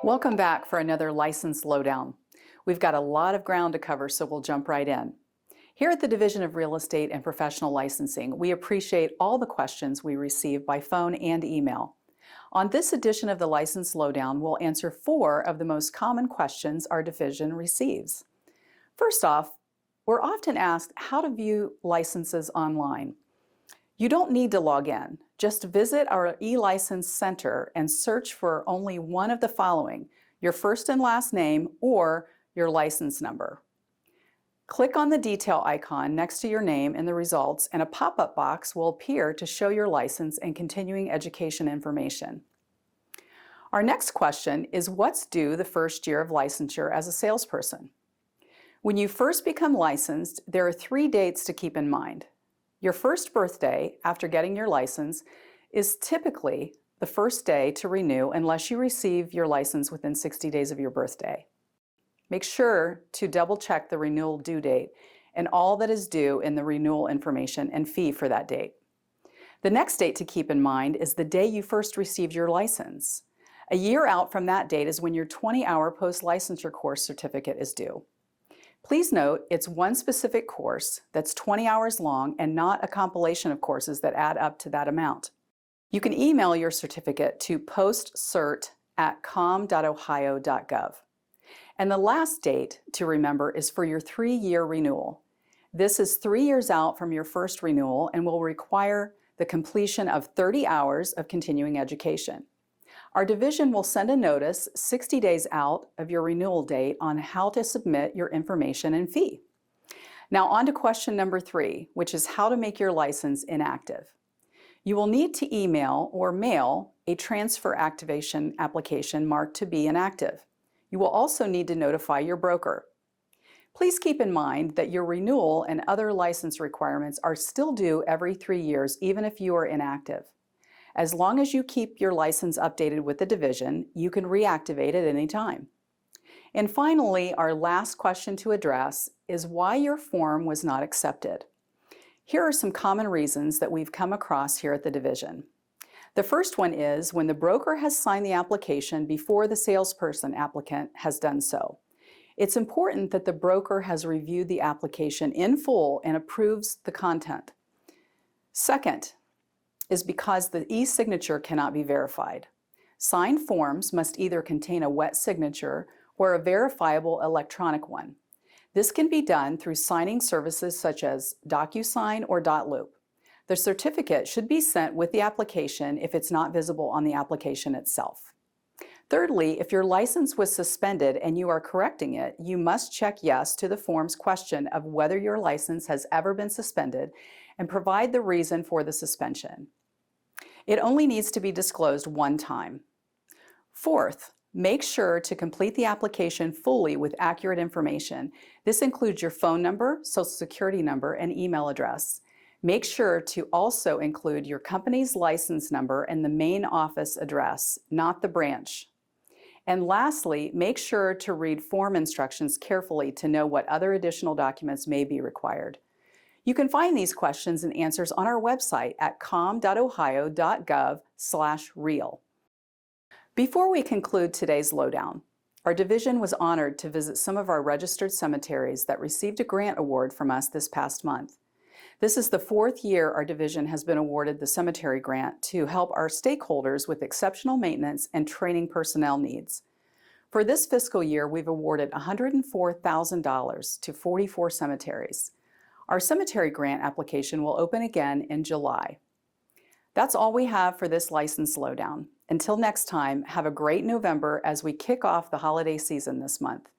Welcome back for another License Lowdown. We've got a lot of ground to cover, so we'll jump right in. Here at the Division of Real Estate and Professional Licensing, we appreciate all the questions we receive by phone and email. On this edition of the License Lowdown, we'll answer 4 of the most common questions our division receives. First off, we're often asked how to view licenses online. You don't need to log in. Just visit our e-license center and search for only one of the following: your first and last name or your license number. Click on the detail icon next to your name in the results, and a pop-up box will appear to show your license and continuing education information. Our next question is, what's due the first year of licensure as a salesperson? When you first become licensed, there are 3 dates to keep in mind. Your first birthday after getting your license is typically the first day to renew unless you receive your license within 60 days of your birthday. Make sure to double check the renewal due date and all that is due in the renewal information and fee for that date. The next date to keep in mind is the day you first received your license. A year out from that date is when your 20-hour post-licensure course certificate is due. Please note, it's one specific course that's 20 hours long and not a compilation of courses that add up to that amount. You can email your certificate to postcert@com.ohio.gov. And the last date to remember is for your 3-year renewal. This is 3 years out from your first renewal and will require the completion of 30 hours of continuing education. Our division will send a notice 60 days out of your renewal date on how to submit your information and fee. Now on to question number 3, which is how to make your license inactive. You will need to email or mail a transfer activation application marked to be inactive. You will also need to notify your broker. Please keep in mind that your renewal and other license requirements are still due every 3 years, even if you are inactive. As long as you keep your license updated with the division, you can reactivate at any time. And finally, our last question to address is why your form was not accepted. Here are some common reasons that we've come across here at the division. The first one is when the broker has signed the application before the salesperson applicant has done so. It's important that the broker has reviewed the application in full and approves the content. Second is because the e-signature cannot be verified. Signed forms must either contain a wet signature or a verifiable electronic one. This can be done through signing services such as DocuSign or dotloop. The certificate should be sent with the application if it's not visible on the application itself. Thirdly, if your license was suspended and you are correcting it, you must check yes to the form's question of whether your license has ever been suspended and provide the reason for the suspension. It only needs to be disclosed one time. Fourth, make sure to complete the application fully with accurate information. This includes your phone number, social security number, and email address. Make sure to also include your company's license number and the main office address, not the branch. And lastly, make sure to read form instructions carefully to know what other additional documents may be required. You can find these questions and answers on our website at com.ohio.gov/real. Before we conclude today's lowdown, our division was honored to visit some of our registered cemeteries that received a grant award from us this past month. This is the 4th year our division has been awarded the cemetery grant to help our stakeholders with exceptional maintenance and training personnel needs. For this fiscal year, we've awarded $104,000 to 44 cemeteries. Our cemetery grant application will open again in July. That's all we have for this license lowdown. Until next time, have a great November as we kick off the holiday season this month.